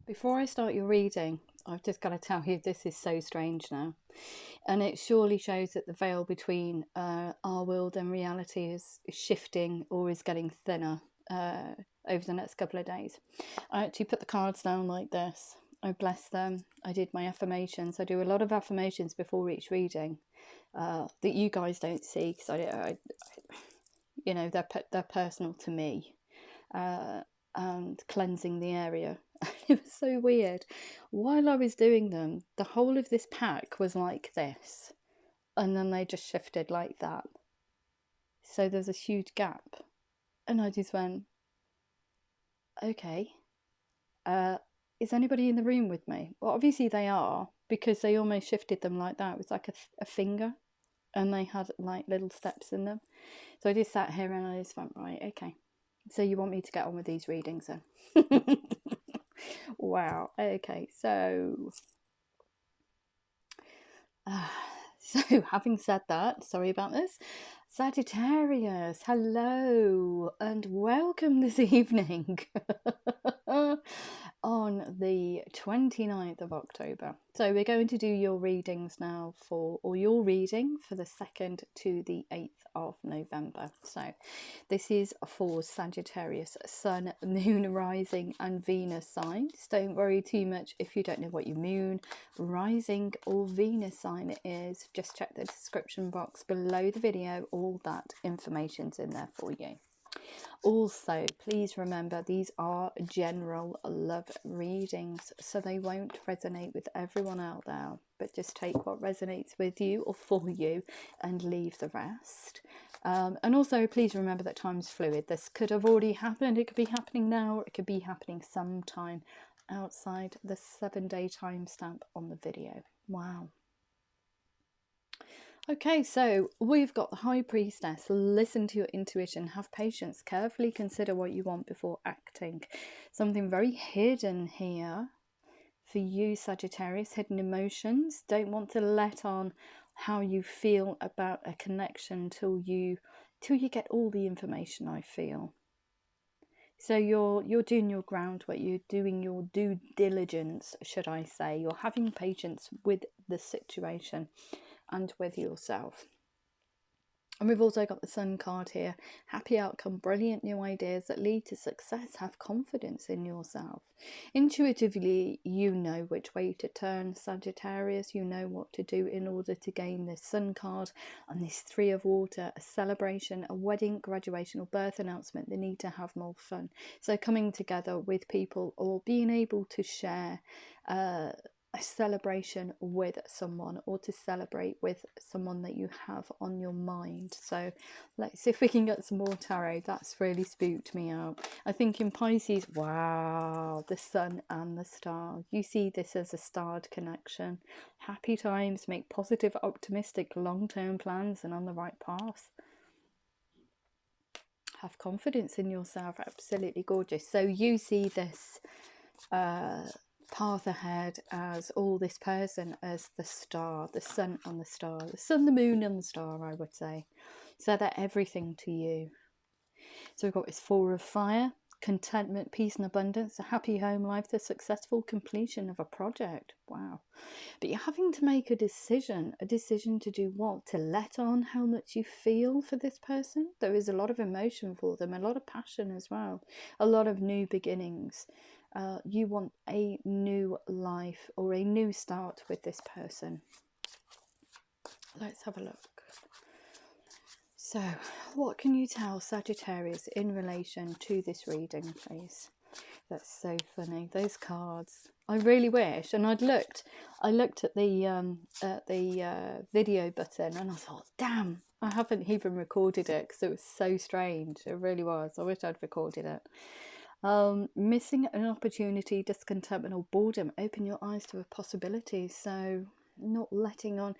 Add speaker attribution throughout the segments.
Speaker 1: Before I start your reading, I've just got to tell you this is so strange now. And it surely shows that the veil between our world and reality is shifting or is getting thinner over the next couple of days. I actually put the cards down like this. I bless them. I did my affirmations. I do a lot of affirmations before each reading that you guys don't see because you know, they're personal to me. And cleansing the area. It was so weird. While I was doing them, the whole of this pack was like this, and then they just shifted like that. So there's a huge gap, and I just went, okay, is anybody in the room with me? Well, obviously they are, because they almost shifted them like that. It was like a finger, and they had like little steps in them. So I just sat here and I just went, right, okay. So you want me to get on with these readings then? Wow. Okay, so having said that, sorry about this. Sagittarius, hello and welcome this evening on the 29th of October. So we're going to do your readings now or your reading for the 2nd to the 8th of November. So this is for Sagittarius, Sun, Moon, Rising and Venus signs. Don't worry too much if you don't know what your Moon, Rising or Venus sign is. Just check the description box below the video. All that information's in there for you. Also, please remember these are general love readings, so they won't resonate with everyone out there, but just take what resonates with you or for you and leave the rest. And also, please remember that time's fluid. This could have already happened, it could be happening now, or it could be happening sometime outside the 7-day timestamp on the video. Wow. Okay, so we've got the High Priestess. Listen to your intuition, have patience, carefully consider what you want before acting. Something very hidden here for you, Sagittarius, hidden emotions. Don't want to let on how you feel about a connection till you get all the information, I feel. So you're doing your groundwork, you're doing your due diligence, should I say. You're having patience with the situation and with yourself. And we've also got the Sun card here. Happy outcome, brilliant new ideas that lead to success. Have confidence in yourself. Intuitively, you know which way to turn, Sagittarius. You know what to do in order to gain this Sun card and this Three of Water, a celebration, a wedding, graduation or birth announcement. The need to have more fun. So coming together with people or being able to share a celebration with someone or to celebrate with someone that you have on your mind. So let's see if we can get some more tarot. That's really spooked me out. I think in Pisces, wow, the Sun and the Star. You see this as a starred connection. Happy times, make positive, optimistic, long-term plans and on the right path. Have confidence in yourself. Absolutely gorgeous. So you see this path ahead as all this person as the star, the sun and the star, the sun, the moon and the star, I would say. So they're everything to you. So we've got this Four of Fire, contentment, peace and abundance, a happy home life, the successful completion of a project. Wow. But you're having to make a decision to do what? To let on how much you feel for this person. There is a lot of emotion for them, a lot of passion as well, a lot of new beginnings. You want a new life or a new start with this person. Let's have a look. So, what can you tell Sagittarius in relation to this reading, please? That's so funny. Those cards. I really wish, and I looked at the video button, and I thought, damn, I haven't even recorded it because it was so strange. It really was. I wish I'd recorded it. Missing an opportunity, discontentment or boredom. Open your eyes to a possibility. So not letting on.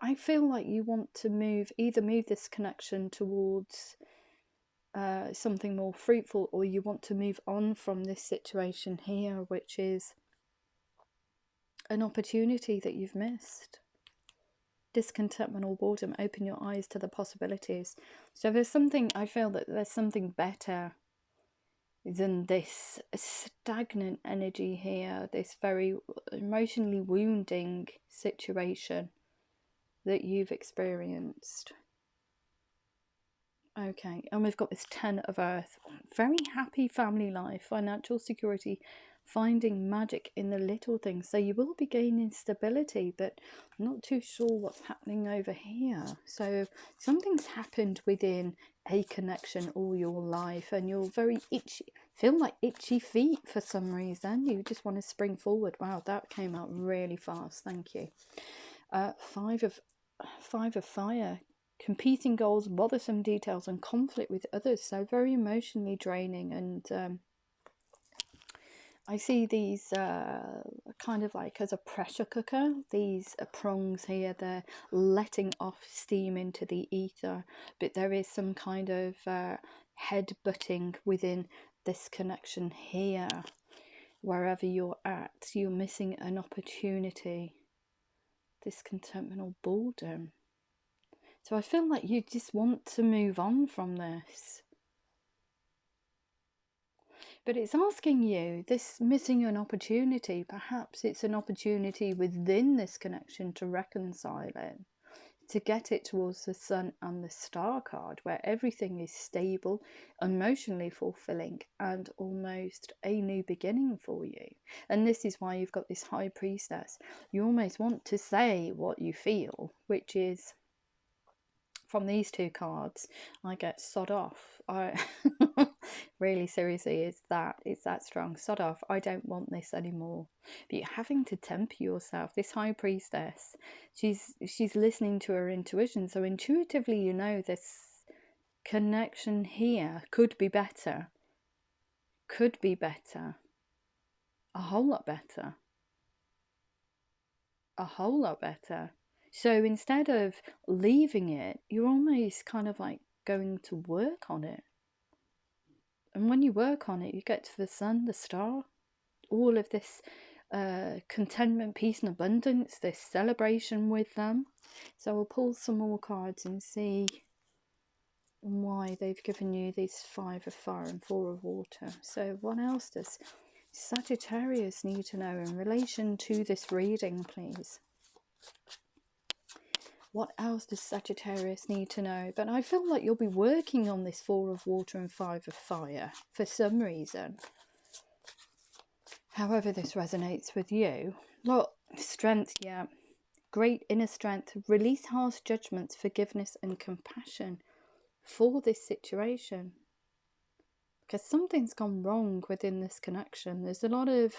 Speaker 1: I feel like you want to either move this connection towards something more fruitful, or you want to move on from this situation here, which is an opportunity that you've missed. Discontentment or boredom. Open your eyes to the possibilities. So there's something, I feel that there's something better than this stagnant energy here, this very emotionally wounding situation that you've experienced. Okay, and we've got this 10 of Earth. Very happy family life, financial security, finding magic in the little things. So you will be gaining stability, but I'm not too sure what's happening over here. So something's happened within a connection all your life, and you're very itchy, feel like itchy feet for some reason. You just want to spring forward. Wow, that came out really fast. Thank you. Five of Fire. Competing goals, bothersome details, and conflict with others. So very emotionally draining. And I see these kind of like as a pressure cooker. These prongs here, they're letting off steam into the ether, but there is some kind of head butting within this connection here. Wherever you're at, you're missing an opportunity. Discontentment or boredom. So I feel like you just want to move on from this. But it's asking you, this missing an opportunity, perhaps it's an opportunity within this connection to reconcile it, to get it towards the Sun and the Star card, where everything is stable, emotionally fulfilling, and almost a new beginning for you. And this is why you've got this High Priestess. You almost want to say what you feel, which is, from these two cards, I get sod off. I really, seriously, it's that strong. Sod off. I don't want this anymore. But you're having to temper yourself. This High Priestess, she's listening to her intuition. So intuitively, you know this connection here could be better. Could be better. A whole lot better. A whole lot better. So instead of leaving it, you're almost kind of like going to work on it. And when you work on it, you get to the Sun, the Star, all of this contentment, peace and abundance, this celebration with them. So we'll pull some more cards and see why they've given you these 5 of Fire and 4 of Water. So what else does Sagittarius need to know in relation to this reading, please? What else does Sagittarius need to know? But I feel like you'll be working on this 4 of Water and 5 of Fire for some reason. However this resonates with you. Look, strength, yeah. Great inner strength. Release harsh judgments, forgiveness and compassion for this situation. Because something's gone wrong within this connection. There's a lot of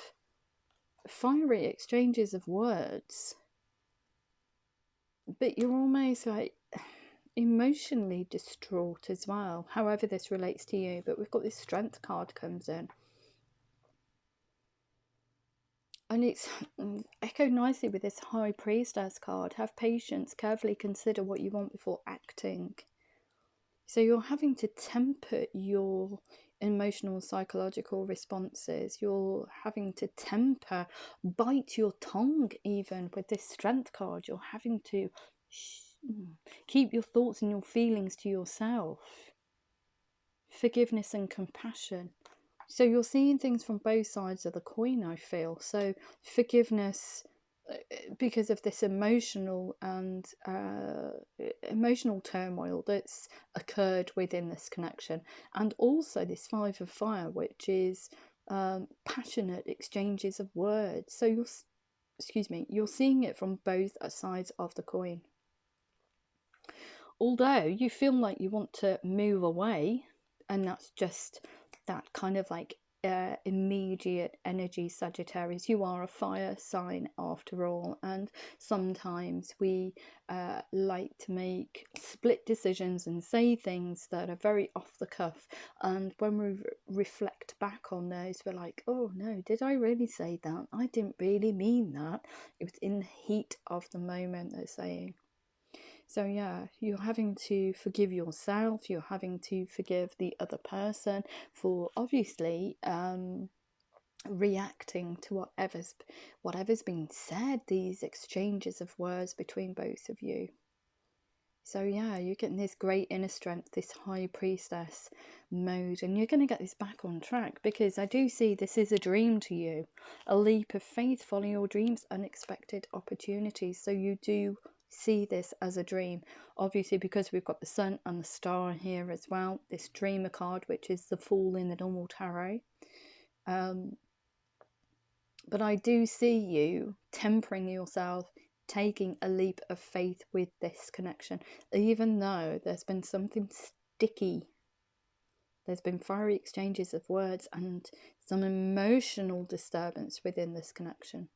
Speaker 1: fiery exchanges of words. But you're almost like emotionally distraught as well, however this relates to you. But we've got this Strength card comes in. And it's echoed nicely with this High Priestess card. Have patience, carefully consider what you want before acting. So you're having to temper your emotional, psychological responses. You're having to temper, bite your tongue even with this Strength card. You're having to keep your thoughts and your feelings to yourself. Forgiveness and compassion. So you're seeing things from both sides of the coin, I feel. So forgiveness because of this emotional and emotional turmoil that's occurred within this connection, and also this 5 of Fire, which is passionate exchanges of words. So you're seeing it from both sides of the coin. Although you feel like you want to move away, and that's just that kind of like immediate energy, Sagittarius. You are a fire sign after all, and sometimes we like to make split decisions and say things that are very off the cuff, and when we reflect back on those, we're like, oh no, did I really say that? I didn't really mean that. It was in the heat of the moment, they're saying. So yeah, you're having to forgive yourself, you're having to forgive the other person for obviously reacting to whatever's been said, these exchanges of words between both of you. So yeah, you're getting this great inner strength, this high priestess mode, and you're going to get this back on track, because I do see this is a dream to you, a leap of faith, follow your dreams, unexpected opportunities. So you do see this as a dream, obviously, because we've got the sun and the star here as well, this dreamer card, which is the Fool in the normal tarot. But I do see you tempering yourself, taking a leap of faith with this connection, even though there's been something sticky. There's been fiery exchanges of words and some emotional disturbance within this connection.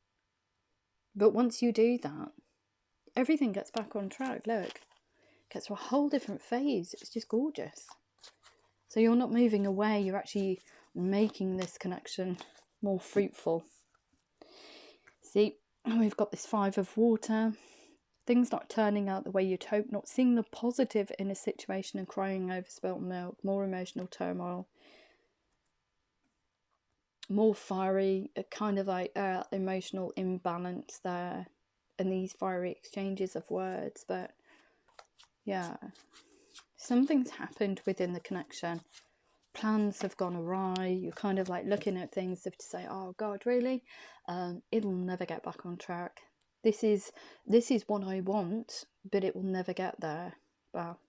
Speaker 1: But once you do that, everything gets back on track. Look, gets to a whole different phase. It's just gorgeous. So you're not moving away, you're actually making this connection more fruitful. See, we've got this 5 of water. Things not turning out the way you'd hope, not seeing the positive in a situation and crying over spilt milk, more emotional turmoil, more fiery, kind of like emotional imbalance there, and these fiery exchanges of words. But yeah, something's happened within the connection. Plans have gone awry. You're kind of like looking at things to say, oh God, really? It'll never get back on track. This is what I want, but it will never get there. Well,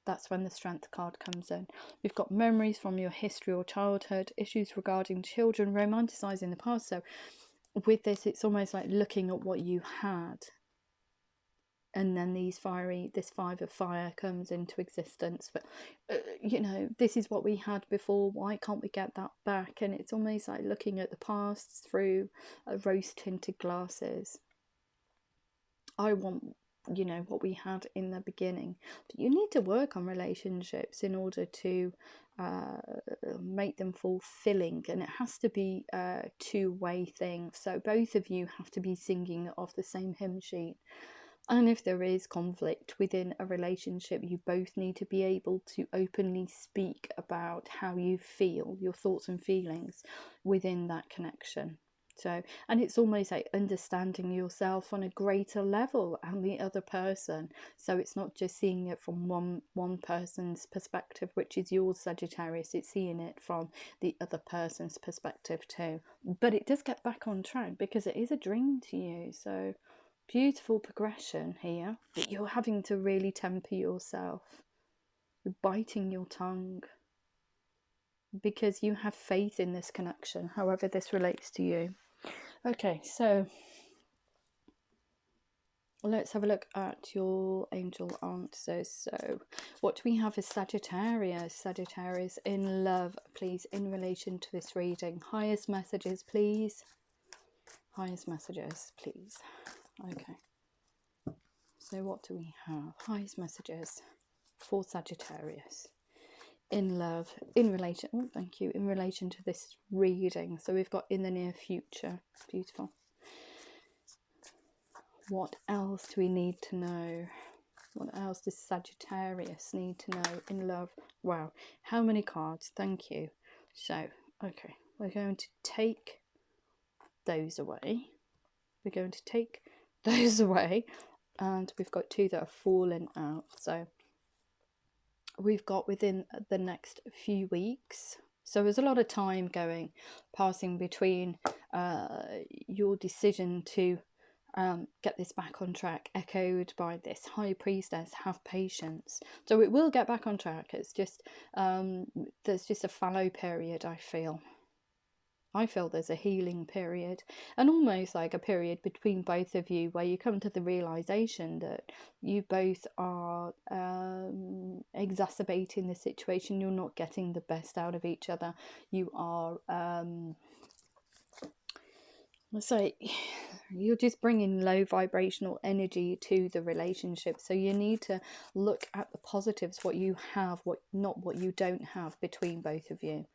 Speaker 1: that's when the Strength card comes in. We've got memories from your history or childhood, issues regarding children, romanticising the past. So with this, it's almost like looking at what you had, and then this 5 of fire comes into existence. But you know, this is what we had before, why can't we get that back? And it's almost like looking at the past through rose tinted glasses. I want, you know, what we had in the beginning. But you need to work on relationships in order to make them fulfilling, and it has to be a two-way thing. So both of you have to be singing off the same hymn sheet. And if there is conflict within a relationship, you both need to be able to openly speak about how you feel, your thoughts and feelings within that connection. So, and it's almost like understanding yourself on a greater level and the other person. So it's not just seeing it from one person's perspective, which is yours, Sagittarius. It's seeing it from the other person's perspective too. But it does get back on track because it is a dream to you. So beautiful progression here, but you're having to really temper yourself. You're biting your tongue because you have faith in this connection, however this relates to you. Okay, so let's have a look at your angel answers. So what do we have as Sagittarius? Sagittarius in love, please, in relation to this reading. Highest messages, please. Highest messages, please. Okay. So what do we have? Highest messages for Sagittarius in love, in relation, oh thank you, in relation to this reading. So we've got in the near future. Beautiful. What else do we need to know? What else does Sagittarius need to know in love? Wow, how many cards? Thank you. So, okay, we're going to take those away. We're going to take those away. And we've got 2 that are falling out. So we've got within the next few weeks. So there's a lot of time passing between your decision to get this back on track, echoed by this High Priestess, have patience. So it will get back on track. It's just, there's just a fallow period, I feel. There's a healing period, and almost like a period between both of you where you come to the realization that you both are exacerbating the situation. You're not getting the best out of each other. You are let's say you're just bringing low vibrational energy to the relationship. So you need to look at the positives, what you have, not what you don't have between both of you.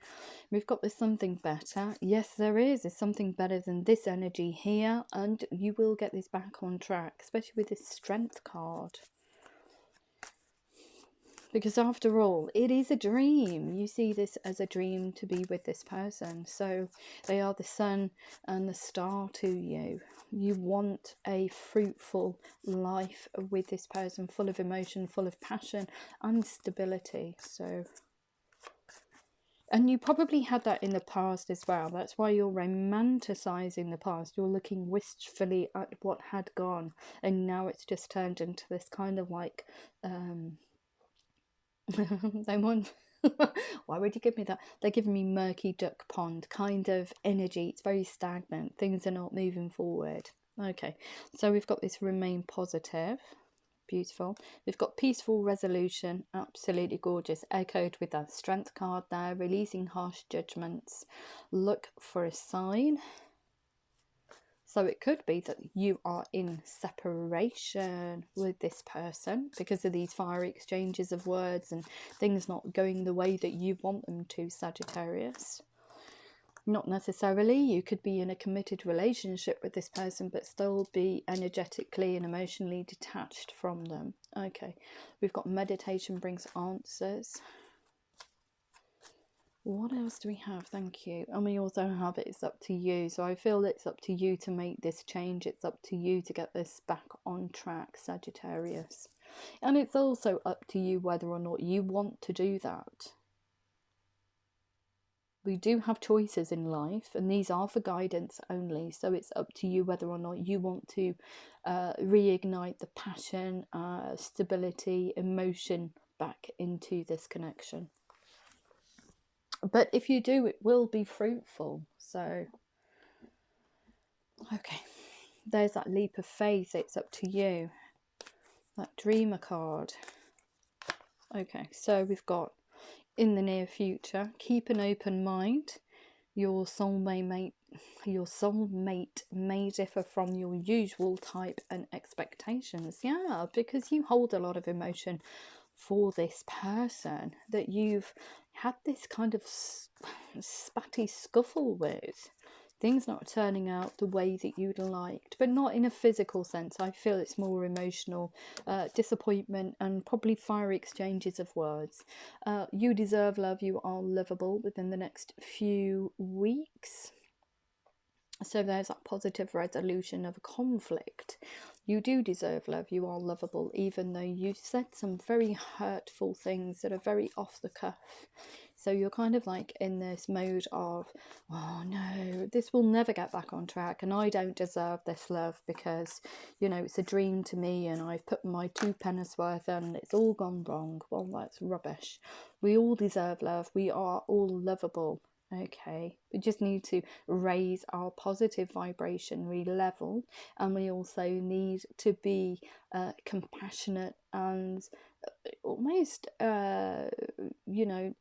Speaker 1: We've got this something better. Yes, there is. There's something better than this energy here, and you will get this back on track, especially with this Strength card. Because after all, it is a dream. You see this as a dream to be with this person. So they are the sun and the star to you. You want a fruitful life with this person, full of emotion, full of passion and stability. So, and you probably had that in the past as well. That's why you're romanticizing the past. You're looking wistfully at what had gone, and now it's just turned into this kind of like they want why would you give me that? They're giving me murky duck pond kind of energy. It's very stagnant. Things are not moving forward. Okay, so we've got this remain positive. Beautiful. We've got peaceful resolution. Absolutely gorgeous. Echoed with that strength card there. Releasing harsh judgments. Look for a sign. So it could be that you are in separation with this person because of these fiery exchanges of words and things not going the way that you want them to, Sagittarius. Not necessarily. You could be in a committed relationship with this person but still be energetically and emotionally detached from them. Okay, we've got meditation brings answers. What else do we have? Thank you. And we also have it's up to you. So I feel it's up to you to make this change. It's up to you to get this back on track, Sagittarius. And it's also up to you whether or not you want to do that. We do have choices in life, and these are for guidance only. So it's up to you whether or not you want to reignite the passion, stability, emotion back into this connection. But if you do, it will be fruitful. So, okay, there's that leap of faith. It's up to you. That dreamer card. Okay, so we've got in the near future, keep an open mind. Your soulmate may differ from your usual type and expectations. Yeah, because you hold a lot of emotion for this person that you've had this kind of spatty scuffle with. Things not turning out the way that you'd liked, but not in a physical sense. I feel it's more emotional, disappointment and probably fiery exchanges of words. You deserve love. You are lovable within the next few weeks. So there's that positive resolution of a conflict. You do deserve love. You are lovable, even though you said some very hurtful things that are very off the cuff. So you're kind of like in this mode of, oh no, this will never get back on track, and I don't deserve this love because, you know, it's a dream to me and I've put my 2 pennies worth and it's all gone wrong. Well, that's rubbish. We all deserve love. We are all lovable. Okay, we just need to raise our positive vibration, re-level, and we also need to be compassionate and almost, you know,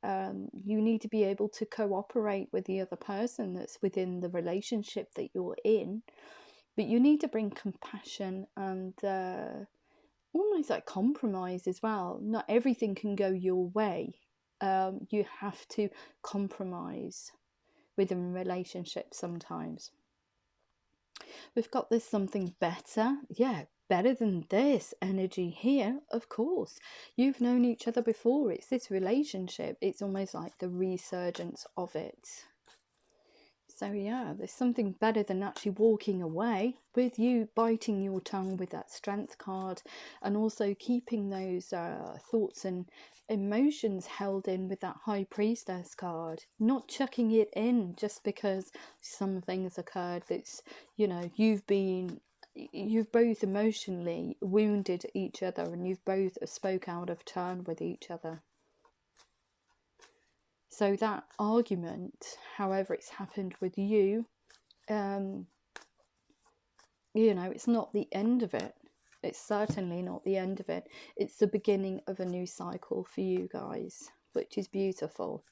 Speaker 1: you need to be able to cooperate with the other person that's within the relationship that you're in, but you need to bring compassion and almost like compromise as well. Not everything can go your way. You have to compromise within relationships sometimes. We've got this something better. Yeah, better than this energy here, of course. You've known each other before. It's this relationship. It's almost like the resurgence of it. So yeah, there's something better than actually walking away, with you biting your tongue with that strength card, and also keeping those thoughts and emotions held in with that high priestess card, not chucking it in just because some things occurred. That's, you know, you've both emotionally wounded each other and you've both spoke out of turn with each other. So that argument, however it's happened with you, you know, it's not the end of it. It's certainly not the end of it. It's the beginning of a new cycle for you guys, which is beautiful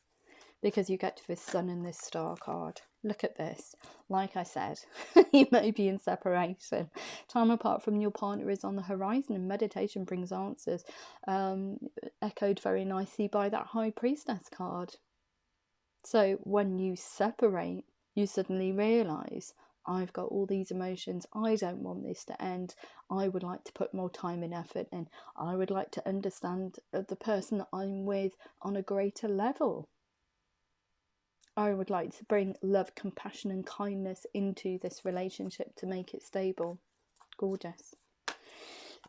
Speaker 1: because you get this sun and this star card. Look at this. Like I said, you may be in separation. Time apart from your partner is on the horizon, and meditation brings answers. Echoed very nicely by that high priestess card. So when you separate, you suddenly realise, I've got all these emotions, I don't want this to end, I would like to put more time and effort in, I would like to understand the person that I'm with on a greater level. I would like to bring love, compassion and kindness into this relationship to make it stable. Gorgeous.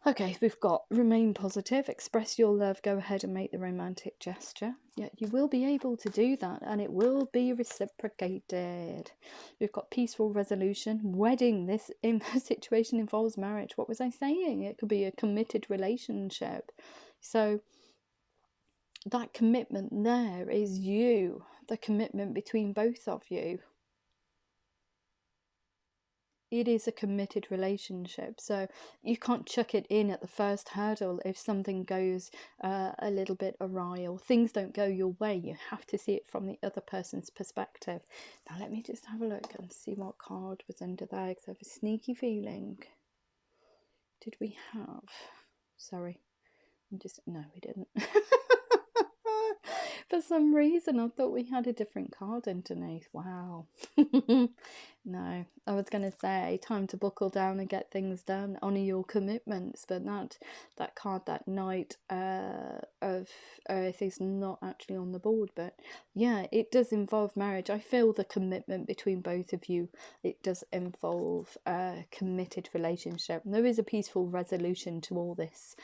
Speaker 1: Okay, we've got remain positive, express your love, go ahead and make the romantic gesture. Yeah, you will be able to do that and it will be reciprocated. We've got peaceful resolution, wedding. This situation involves marriage. What was I saying? It could be a committed relationship. So that commitment there is you, the commitment between both of you. It is a committed relationship, so you can't chuck it in at the first hurdle if something goes a little bit awry or things don't go your way. You have to see it from the other person's perspective. Now let me just have a look and see what card was under there, because I have a sneaky feeling. Did we have... Sorry, no, we didn't. For some reason I thought we had a different card underneath. Wow. No, I was going to say time to buckle down and get things done, honour your commitments, but that card, that Knight of Earth, is not actually on the board. But yeah, it does involve marriage. I feel the commitment between both of you. It does involve a committed relationship. There is a peaceful resolution to all this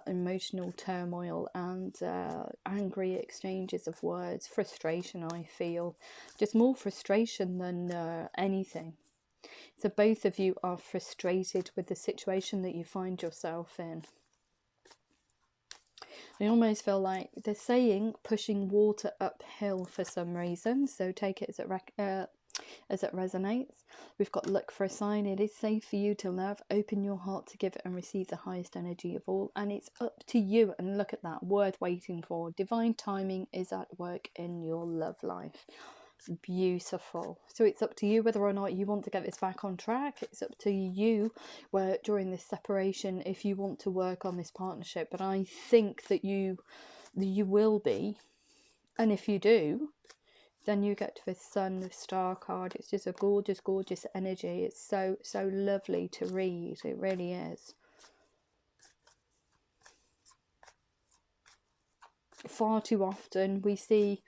Speaker 1: emotional turmoil and angry exchanges of words, frustration. I feel just more frustration than anything. So both of you are frustrated with the situation that you find yourself in. I almost feel like they're saying pushing water uphill for some reason, so take it as it resonates. We've got look for a sign. It is safe for you to love. Open your heart to give and receive the highest energy of all, and it's up to you. And look at that, worth waiting for. Divine timing is at work in your love life. Beautiful. So it's up to you whether or not you want to get this back on track. It's up to you where during this separation if you want to work on this partnership, but I think that you will be, and if you do, then you get to the Sun, the Star card. It's just a gorgeous energy. It's so lovely to read. It really is. Far too often we see,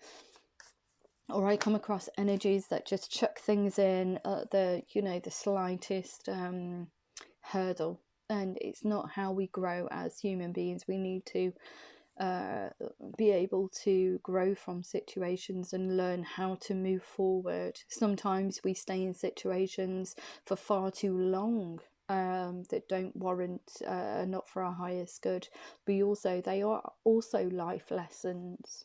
Speaker 1: or I come across energies that just chuck things in at the slightest hurdle, and it's not how we grow as human beings. We need to be able to grow from situations and learn how to move forward. Sometimes we stay in situations for far too long that don't warrant, not for our highest good, but they are also life lessons.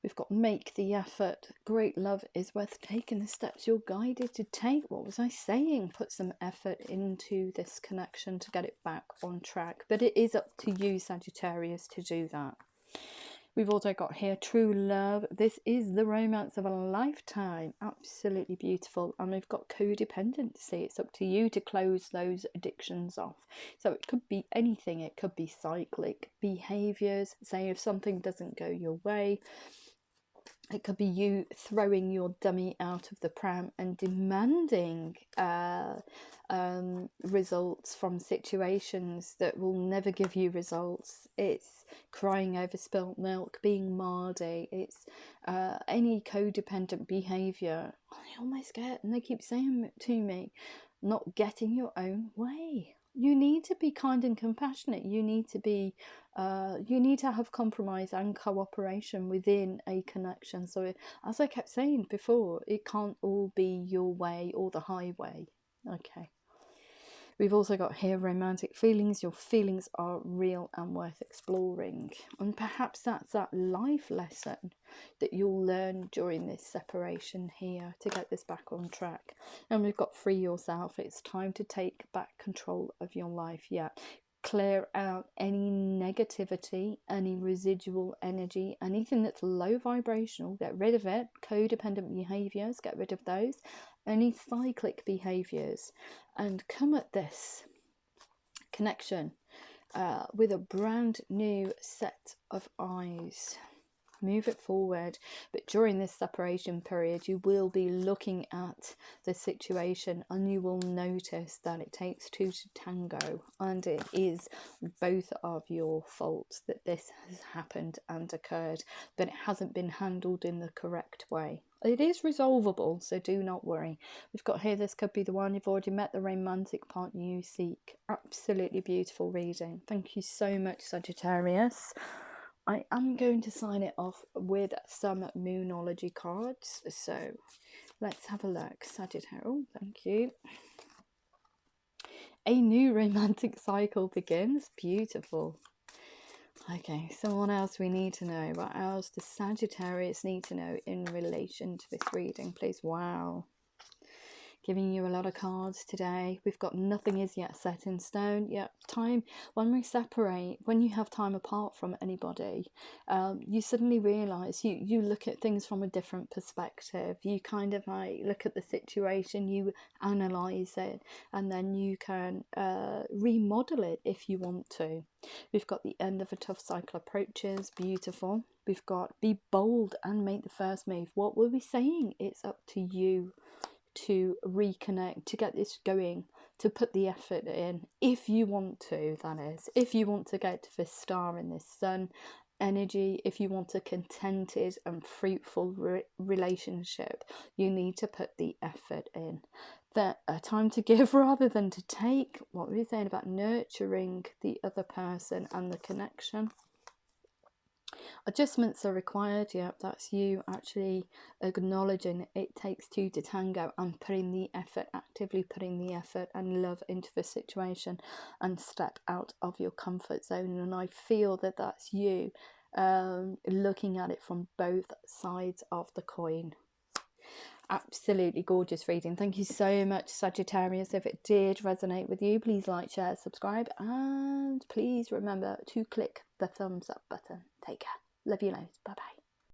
Speaker 1: We've got make the effort. Great love is worth taking the steps you're guided to take. What was I saying? Put some effort into this connection to get it back on track. But it is up to you, Sagittarius, to do that. We've also got here true love. This is the romance of a lifetime. Absolutely beautiful. And we've got codependency. It's up to you to close those addictions off. So it could be anything. It could be cyclic behaviours. Say if something doesn't go your way, it could be you throwing your dummy out of the pram and demanding results from situations that will never give you results. It's crying over spilt milk, being mardy. It's any codependent behaviour. I almost get, and they keep saying to me, not getting your own way. You need to be kind and compassionate. You need to be, you need to have compromise and cooperation within a connection. So as I kept saying before, it can't all be your way or the highway. Okay. We've also got here romantic feelings. Your feelings are real and worth exploring. And perhaps that's that life lesson that you'll learn during this separation here to get this back on track. And we've got free yourself. It's time to take back control of your life. Yeah. Clear out any negativity, any residual energy, anything that's low vibrational. Get rid of it. Codependent behaviors, get rid of those. Any cyclic behaviors, and come at this connection with a brand new set of eyes. Move it forward. But during this separation period, you will be looking at the situation and you will notice that it takes two to tango, and it is both of your faults that this has happened and occurred, but it hasn't been handled in the correct way. It is resolvable, so do not worry. We've got here, this could be the one. You've already met the romantic partner you seek. Absolutely beautiful reading. Thank you so much, Sagittarius. I am going to sign it off with some Moonology cards, so let's have a look. Sagittarius, thank you. A new romantic cycle begins. Beautiful. Okay, so what else we need to know? What else does Sagittarius need to know in relation to this reading, please? Wow. Giving you a lot of cards today. We've got nothing is yet set in stone. Yeah, time, when we separate, when you have time apart from anybody, you suddenly realise you look at things from a different perspective. You kind of like look at the situation, you analyse it, and then you can remodel it if you want to. We've got the end of a tough cycle approaches. Beautiful. We've got be bold and make the first move. What were we saying? It's up to you to reconnect, to get this going, to put the effort in, if you want to, that is. If you want to get to this star in this sun energy, if you want a contented and fruitful relationship, you need to put the effort in. That a time to give rather than to take. What were we saying about nurturing the other person and the connection? Adjustments are required. Yep, that's you actually acknowledging it takes two to tango and putting the effort, actively putting the effort and love into the situation and step out of your comfort zone. And I feel that that's you looking at it from both sides of the coin. Absolutely gorgeous reading. Thank you so much, Sagittarius. If it did resonate with you, please like, share, subscribe, and please remember to click the thumbs up button. Take care. Love you loads. Bye bye.